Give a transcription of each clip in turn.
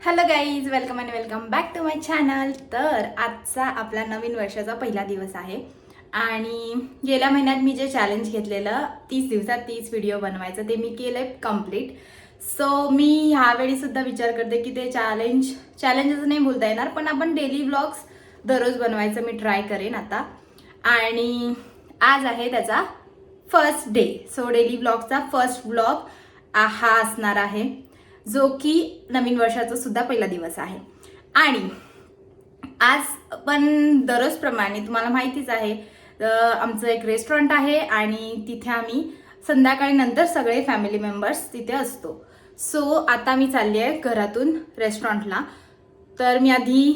Hello guys, welcome आणि welcome back to my channel. तर आजचा आपला नवीन वर्षाचा पहिला दिवस आहे आणि गेल्या महिन्यात मी जे चॅलेंज घेतलेलं 30 दिवसात 30 व्हिडिओ बनवायचं ते मी केलं आहे कम्प्लीट. सो मी ह्यावेळी सुद्धा विचार करते की ते चॅलेंजेस नाही बोलता येणार, पण आपण डेली व्लॉग्स दररोज बनवायचं मी ट्राय करेन आता. आणि आज आहे त्याचा फर्स्ट डे. सो डेली व्लॉगचा फर्स्ट व्लॉग हा असणार आहे, जो की नवीन वर्षाचा सुद्धा पहिला दिवस आहे. आणि आज पण दररोजप्रमाणे तुम्हाला माहितीच आहे, आमचं एक रेस्टॉरंट आहे आणि तिथे आम्ही संध्याकाळी नंतर सगळे फॅमिली मेंबर्स तिथे असतो. सो आता मी चालली आहे घरातून रेस्टॉरंटला. तर मी आधी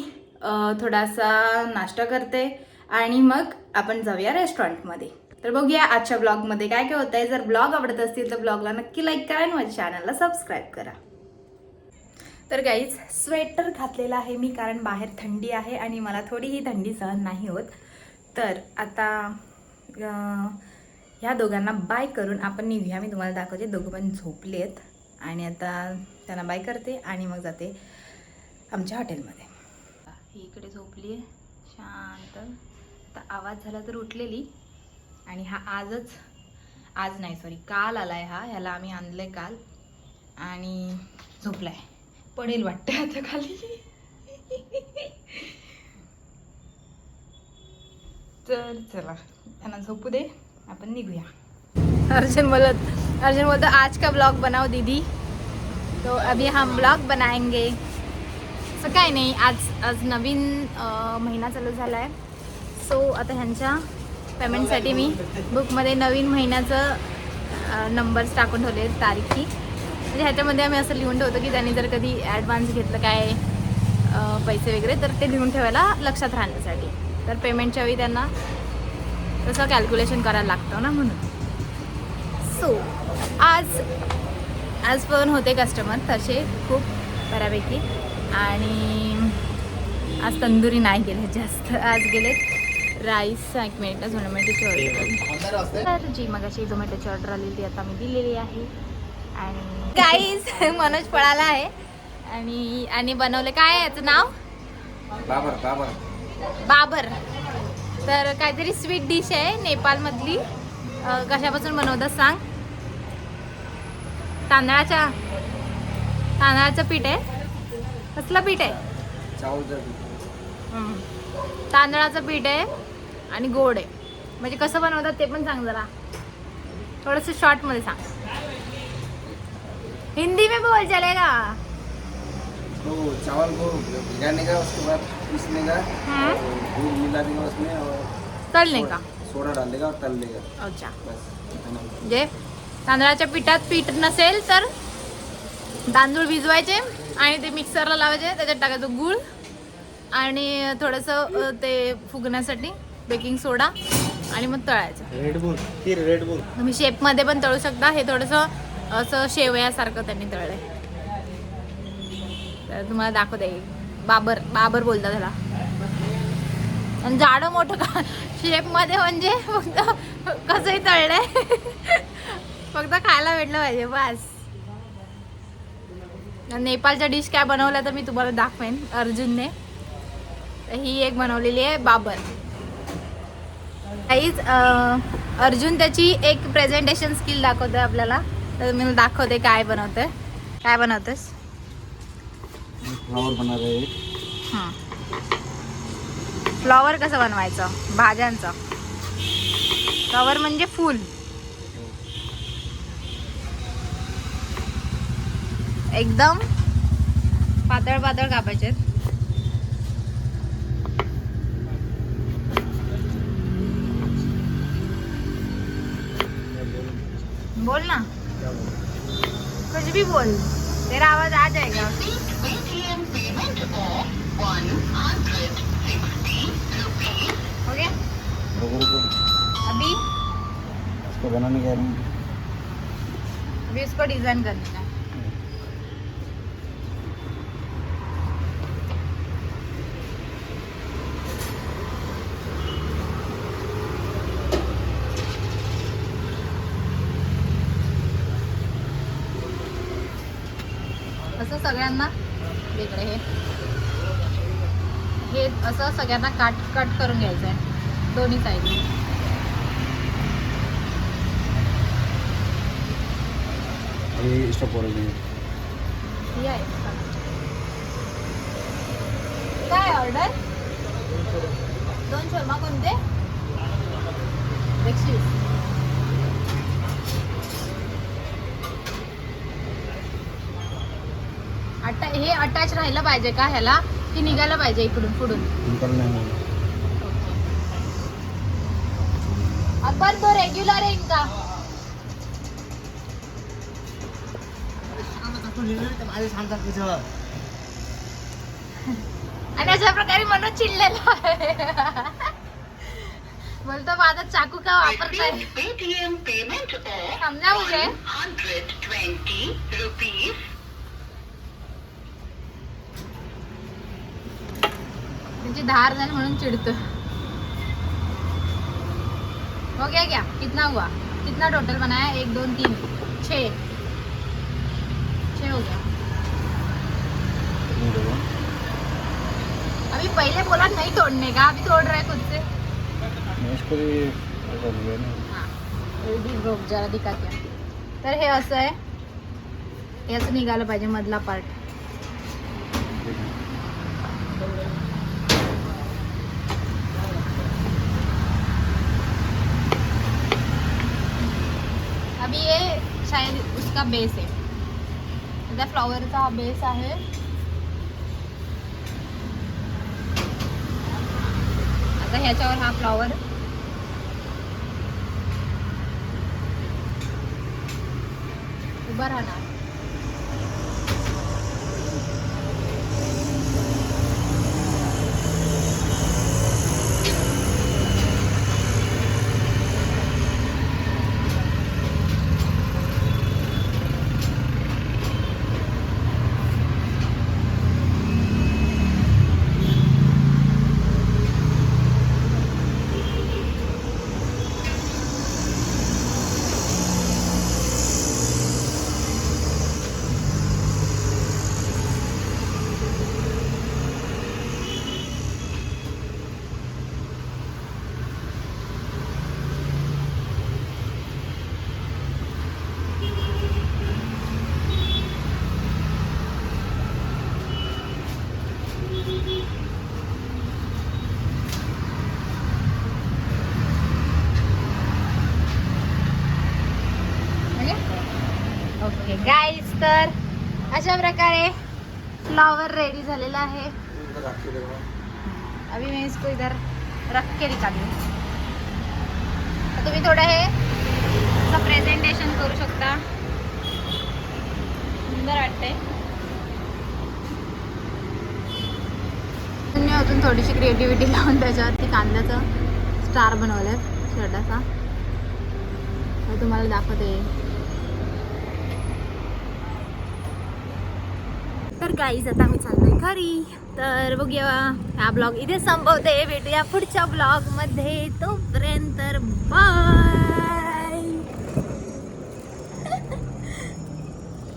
थोडासा नाश्ता करते आणि मग आपण जाऊया रेस्टॉरंटमध्ये. तर बघूया आजच्या ब्लॉगमध्ये काय काय होत आहे. जर ब्लॉग आवडत असतील तर ब्लॉगला नक्की लाईक करा आणि माझ्या चॅनलला सबस्क्राईब करा. तर गाईज, स्वेटर घातलेला आहे मी कारण बाहेर थंडी आहे आणि मला थोडीही थंडी सहन नाही होत. तर आता ह्या दोघांना बाय करून आपण निघूया. मी तुम्हाला दाखवते, दोघं पण झोपले आहेत आणि आता त्यांना बाय करते आणि मग जाते आमच्या हॉटेलमध्ये. ही इकडे झोपली आहे शांत. आता आवाज झाला तर उठलेली. आणि हा आज नाही सॉरी काल आलाय. ह्याला आम्ही आणलंय काल आणि झोपलाय. पडेल वाटतं आता खाली. तर चला त्यांना झोपू दे, आपण निघूया. अर्जुन बोलतो आज का ब्लॉग बनाओ दीदी. तो अभी हम ब्लॉग बनाएंगे. असं काय नाही, आज नवीन महिना चालू झाला आहे. सो आता ह्यांच्या पेमेंटसाठी मी बुकमध्ये नवीन महिन्याचं नंबर्स टाकून ठेवले, तारीखी. म्हणजे ह्याच्यामध्ये आम्ही असं लिहून ठेवतो की त्यांनी जर कधी ॲडव्हान्स घेतलं काय पैसे वगैरे तर ते लिहून ठेवायला लक्षात राहण्यासाठी. तर पेमेंटच्या वेळी त्यांना तसं कॅल्क्युलेशन करायला लागतं ना, म्हणून. सो आज पण होते कस्टमर तसे खूप बऱ्यापैकी. आणि आज तंदुरी नाही गेले जास्त, आज गेलेत राईस. 1 minute, झोमॅटोची order. तर जी मगाशी झोमॅटोची ऑर्डर आलेली ती आता मी दिलेली आहे. आणि गाईज मनोज पळाला आहे आणि बनवलं काय आहे याचं नाव? बाबर. तर काहीतरी स्वीट डिश आहे नेपाळमधली. कशापासून बनवतात सांग? तांदळाचं पीठ आहे. कसलं पीठ आहे? तांदळाचं पीठ आहे आणि गोड आहे. म्हणजे कसं बनवतात ते पण सांग जरा, थोडंसं शॉर्टमध्ये सांग. हिंदी में बोल चलेगा. तो चावल को भिगाने का, उसके बाद पीसने का, दूध मिला देगा उसमें और तळणे का? सोडा डाल देगा और तल देगा. अच्छा. बस. म्हणजे तांदळाच्या पिठात पीठ नसेल तर तांदूळ भिजवायचे आणि ते मिक्सरला लावायचे. त्याच्यात टाकायचं गूळ आणि थोडंसं ते फुगण्यासाठी बेकिंग सोडा आणि मग तळायचं. रेड बुल तुम्ही शेपमध्ये पण तळू शकता. हे थोडंसं असं शेवयासारखं त्यांनी तळलंय. तर तुम्हाला दाखवते. बाबर बोलतात त्याला. आणि जाडं मोठं का शेपमध्ये म्हणजे फक्त कसंही तळलंय. फक्त खायला भेटलं पाहिजे बस. नेपाळच्या डिश काय बनवल्या तर मी तुम्हाला दाखवेन अर्जुनने. ही एक बनवलेली आहे बाबर. काहीच अर्जुन त्याची एक प्रेझेंटेशन स्किल दाखवतोय आपल्याला. तर मी दाखवते काय बनवतोय. काय बनवतोस? फ्लावर बना रहे. फ्लॉवर कसं बनवायचं? भाज्यांचं फ्लॉवर म्हणजे फूल. एकदम पातळ पातळ कापायचे. बोल ना, कुछ भी बोल, तेरा आवाज आ जाएगा. हो गया अभी. इसको बनाने के अभी इसको डिजाइन करना है. असं सगळ्यांना इकडे हे असं सगळ्यांना कट करून घ्यायचं आहे दोन्ही साईडने. आणि स्टॉप वर ही आहे काय ऑर्डर? 2 शर्मा कोणते? 120. हे अटॅच राहिलं पाहिजे का ह्याला की निघायला पाहिजे इकडून पुढून? अकबर तो रेग्युलर आहे का? आणि अशा प्रकारे म्हणून चिडलेला आहे. बोलतो माझा चाकू का वापरताय? समजा मुझे 120 rupees. त्यांची धार झाली म्हणून चिडतो. हो गया क्या? कितना हुआ? कितना टोटल बनाया? 1 2 3 6 हो गया. अभी पहले बोला नहीं तोड़ने का, अभी तोड़ रहे खुद से. रोक जरा दिखा क्या. तर हे असं आहे, हे असं निघालं पाहिजे मधला पार्ट. अभी ये शायद उसका बेस है, त्या फ्लॉवरचा हा बेस आहे. आता ह्याच्यावर हा फ्लॉवर उभा राहणार. ओके गाइस, तर अशा प्रकारे फ्लावर रेडी झालेला आहे. अभी मैं इसको इधर रख के निकालूँ. तुम्ही थोडं हे असं प्रेझेंटेशन करू शकता. सुंदर वाटतंय. अजून थोडीशी क्रिएटिव्हिटी लावून त्याच्यावरती कांद्याचा स्टार बनवलाय छोटासा. तुम्हाला दाखवते. तर गाईज आता मी चाललोय घरी. तर बघूया, हा ब्लॉग इथे संपवते. भेटूया पुढच्या ब्लॉग मध्ये. तोपर्यंत बाय.